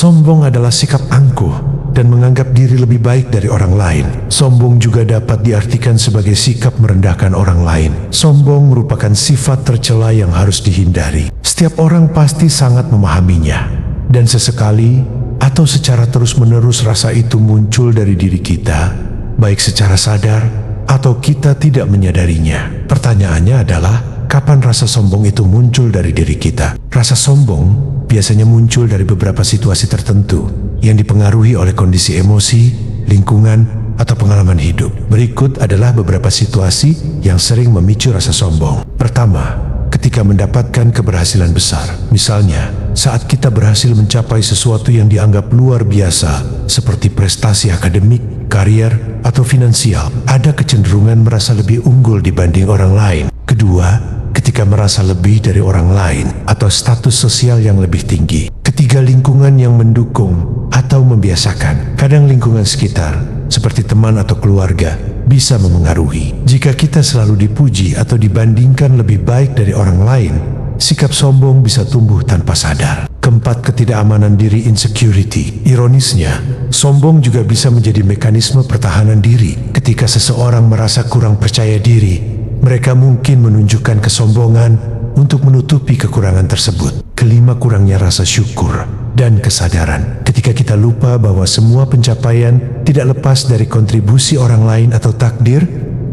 Sombong adalah sikap angkuh dan menganggap diri lebih baik dari orang lain. Sombong juga dapat diartikan sebagai sikap merendahkan orang lain. Sombong merupakan sifat tercela yang harus dihindari. Setiap orang pasti sangat memahaminya, dan sesekali atau secara terus-menerus rasa itu muncul dari diri kita, baik secara sadar atau kita tidak menyadarinya. Pertanyaannya adalah, kapan rasa sombong itu muncul dari diri kita? Rasa sombong biasanya muncul dari beberapa situasi tertentu yang dipengaruhi oleh kondisi emosi, lingkungan, atau pengalaman hidup. Berikut adalah beberapa situasi yang sering memicu rasa sombong. Pertama, ketika mendapatkan keberhasilan besar. Misalnya, saat kita berhasil mencapai sesuatu yang dianggap luar biasa, seperti prestasi akademik, karier, atau finansial, ada kecenderungan merasa lebih unggul dibanding orang lain. Kedua, ketika merasa lebih dari orang lain atau status sosial yang lebih tinggi. Ketiga, lingkungan yang mendukung atau membiasakan. Kadang lingkungan sekitar, seperti teman atau keluarga, bisa memengaruhi. Jika kita selalu dipuji atau dibandingkan lebih baik dari orang lain, sikap sombong bisa tumbuh tanpa sadar. Keempat, ketidakamanan diri, insecurity. Ironisnya, sombong juga bisa menjadi mekanisme pertahanan diri. Ketika seseorang merasa kurang percaya diri, mereka mungkin menunjukkan kesombongan untuk menutupi kekurangan tersebut. Kelima, kurangnya rasa syukur dan kesadaran. Ketika kita lupa bahwa semua pencapaian tidak lepas dari kontribusi orang lain atau takdir,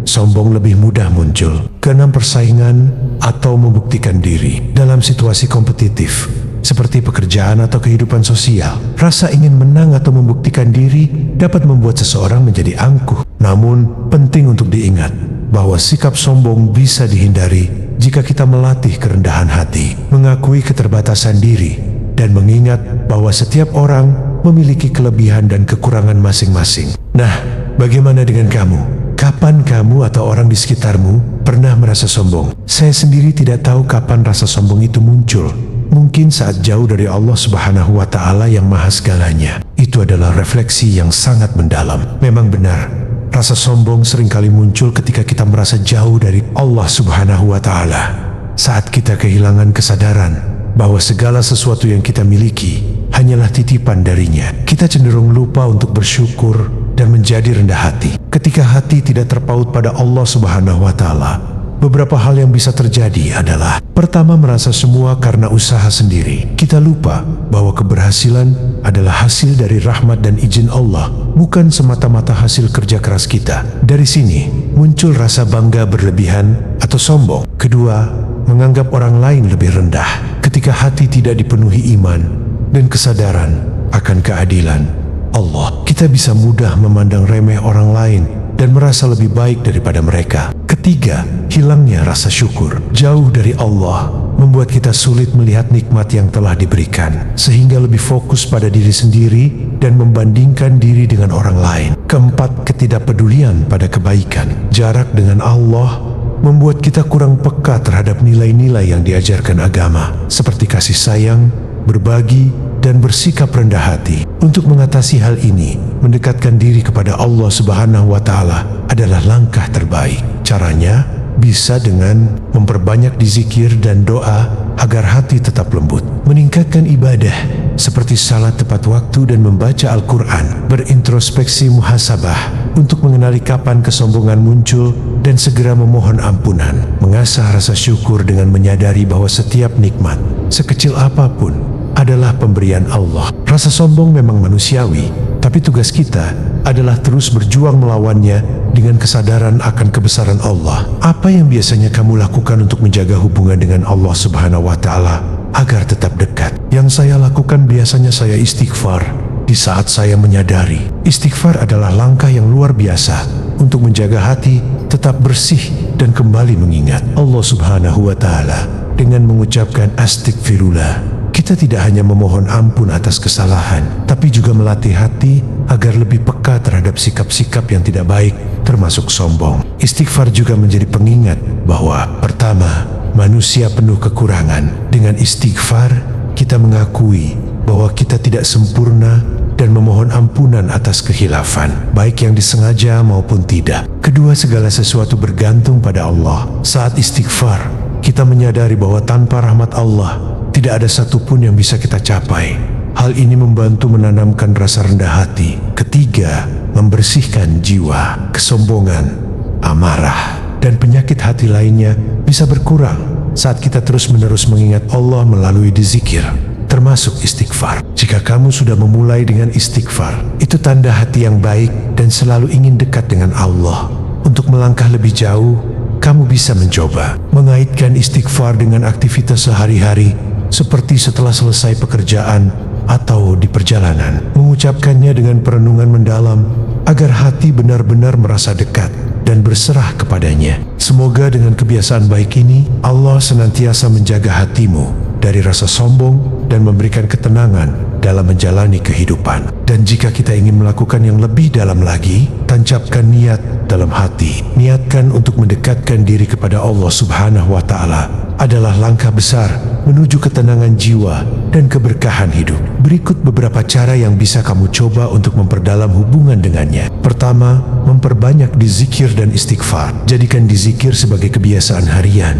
sombong lebih mudah muncul. Keenam, persaingan atau membuktikan diri. Dalam situasi kompetitif, seperti pekerjaan atau kehidupan sosial, rasa ingin menang atau membuktikan diri dapat membuat seseorang menjadi angkuh. Namun, penting untuk diingat bahwa sikap sombong bisa dihindari jika kita melatih kerendahan hati, mengakui keterbatasan diri, dan mengingat bahwa setiap orang memiliki kelebihan dan kekurangan masing-masing. Nah, bagaimana dengan kamu? Kapan kamu atau orang di sekitarmu pernah merasa sombong? Saya sendiri tidak tahu kapan rasa sombong itu muncul. Mungkin saat jauh dari Allah Subhanahu wa Ta'ala yang Maha Segalanya. Itu adalah refleksi yang sangat mendalam. Memang benar, rasa sombong seringkali muncul ketika kita merasa jauh dari Allah Subhanahu wa Ta'ala. Saat kita kehilangan kesadaran bahwa segala sesuatu yang kita miliki hanyalah titipan darinya, kita cenderung lupa untuk bersyukur dan menjadi rendah hati. Ketika hati tidak terpaut pada Allah Subhanahu wa Ta'ala, beberapa hal yang bisa terjadi adalah: pertama, merasa semua karena usaha sendiri. Kita lupa bahwa keberhasilan adalah hasil dari rahmat dan izin Allah, bukan semata-mata hasil kerja keras kita. Dari sini muncul rasa bangga berlebihan atau sombong. Kedua, menganggap orang lain lebih rendah. Ketika hati tidak dipenuhi iman dan kesadaran akan keadilan Allah, kita bisa mudah memandang remeh orang lain dan merasa lebih baik daripada mereka. Ketiga, hilangnya rasa syukur. Jauh dari Allah membuat kita sulit melihat nikmat yang telah diberikan, sehingga lebih fokus pada diri sendiri dan membandingkan diri dengan orang lain. Keempat, ketidakpedulian pada kebaikan. Jarak dengan Allah membuat kita kurang peka terhadap nilai-nilai yang diajarkan agama, seperti kasih sayang, berbagi, dan bersikap rendah hati. Untuk mengatasi hal ini, mendekatkan diri kepada Allah Subhanahu wa Ta'ala adalah langkah terbaik. Caranya bisa dengan memperbanyak zikir dan doa agar hati tetap lembut, meningkatkan ibadah seperti salat tepat waktu dan membaca Al-Quran, berintrospeksi muhasabah untuk mengenali kapan kesombongan muncul dan segera memohon ampunan, mengasah rasa syukur dengan menyadari bahwa setiap nikmat, sekecil apapun, adalah pemberian Allah. Rasa sombong memang manusiawi, tapi tugas kita adalah terus berjuang melawannya dengan kesadaran akan kebesaran Allah. Apa yang biasanya kamu lakukan untuk menjaga hubungan dengan Allah Subhanahu wa Ta'ala agar tetap dekat? Yang saya lakukan biasanya saya istighfar di saat saya menyadari. Istighfar adalah langkah yang luar biasa untuk menjaga hati tetap bersih dan kembali mengingat Allah Subhanahu wa Ta'ala. Dengan mengucapkan astaghfirullah, kita tidak hanya memohon ampun atas kesalahan, tapi juga melatih hati agar lebih peka terhadap sikap-sikap yang tidak baik, termasuk sombong. Istighfar juga menjadi pengingat bahwa pertama, manusia penuh kekurangan. Dengan istighfar, kita mengakui bahwa kita tidak sempurna dan memohon ampunan atas kehilafan, baik yang disengaja maupun tidak. Kedua, segala sesuatu bergantung pada Allah. Saat istighfar, kita menyadari bahwa tanpa rahmat Allah, tidak ada satupun yang bisa kita capai. Hal ini membantu menanamkan rasa rendah hati. Ketiga, membersihkan jiwa. Kesombongan, amarah, dan penyakit hati lainnya bisa berkurang saat kita terus-menerus mengingat Allah melalui dzikir, termasuk istighfar. Jika kamu sudah memulai dengan istighfar, itu tanda hati yang baik dan selalu ingin dekat dengan Allah. Untuk melangkah lebih jauh, kamu bisa mencoba mengaitkan istighfar dengan aktivitas sehari-hari, seperti setelah selesai pekerjaan atau di perjalanan. Mengucapkannya dengan perenungan mendalam agar hati benar-benar merasa dekat dan berserah kepadanya. Semoga dengan kebiasaan baik ini, Allah senantiasa menjaga hatimu dari rasa sombong dan memberikan ketenangan dalam menjalani kehidupan. Dan jika kita ingin melakukan yang lebih dalam lagi, tancapkan niat dalam hati. Niatkan untuk mendekatkan diri kepada Allah Subhanahu wa Ta'ala adalah langkah besar menuju ketenangan jiwa dan keberkahan hidup. Berikut beberapa cara yang bisa kamu coba untuk memperdalam hubungan dengannya. Pertama, memperbanyak dzikir dan istighfar. Jadikan dzikir sebagai kebiasaan harian,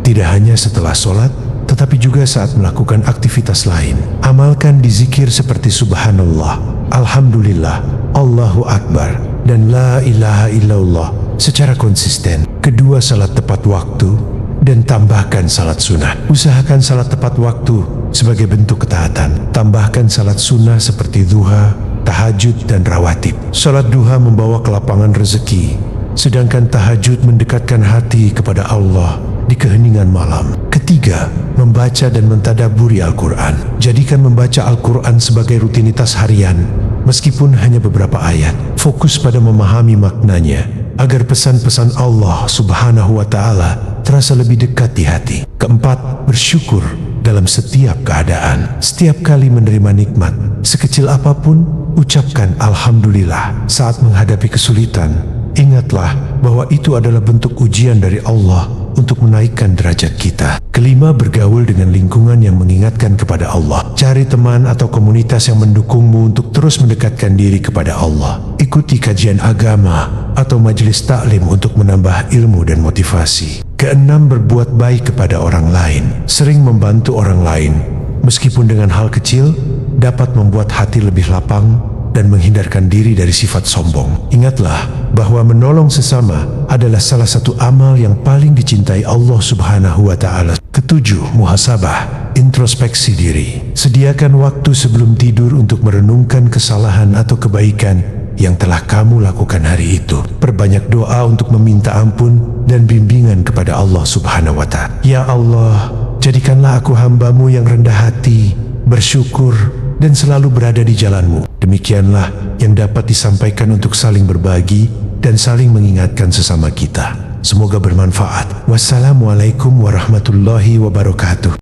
tidak hanya setelah sholat, tetapi juga saat melakukan aktivitas lain. Amalkan dzikir seperti Subhanallah, Alhamdulillah, Allahu Akbar, dan La ilaha illallah secara konsisten. Kedua, salat tepat waktu dan tambahkan salat sunnah. Usahakan salat tepat waktu sebagai bentuk ketaatan. Tambahkan salat sunnah seperti duha, tahajud, dan rawatib. Salat duha membawa kelapangan rezeki, sedangkan tahajud mendekatkan hati kepada Allah di keheningan malam. Ketiga, membaca dan mentadaburi Al-Quran. Jadikan membaca Al-Quran sebagai rutinitas harian, meskipun hanya beberapa ayat. Fokus pada memahami maknanya, agar pesan-pesan Allah Subhanahu wa Ta'ala terasa lebih dekat di hati. Keempat, bersyukur dalam setiap keadaan. Setiap kali menerima nikmat, sekecil apapun, ucapkan Alhamdulillah. Saat menghadapi kesulitan, ingatlah bahwa itu adalah bentuk ujian dari Allah untuk menaikkan derajat kita. Kelima, bergaul dengan lingkungan yang mengingatkan kepada Allah. Cari teman atau komunitas yang mendukungmu untuk terus mendekatkan diri kepada Allah. Ikuti kajian agama atau majelis taklim untuk menambah ilmu dan motivasi. Keenam, berbuat baik kepada orang lain. Sering membantu orang lain, meskipun dengan hal kecil, dapat membuat hati lebih lapang dan menghindarkan diri dari sifat sombong. Ingatlah bahwa menolong sesama adalah salah satu amal yang paling dicintai Allah Subhanahu wa Ta'ala. Ketujuh, muhasabah, introspeksi diri. Sediakan waktu sebelum tidur untuk merenungkan kesalahan atau kebaikan yang telah kamu lakukan hari itu. Perbanyak doa untuk meminta ampun dan bimbingan kepada Allah Subhanahu wa Ta'ala. Ya Allah, jadikanlah aku hamba-Mu yang rendah hati, bersyukur, dan selalu berada di jalan-Mu. Demikianlah yang dapat disampaikan untuk saling berbagi dan saling mengingatkan sesama kita. Semoga bermanfaat. Wassalamualaikum warahmatullahi wabarakatuh.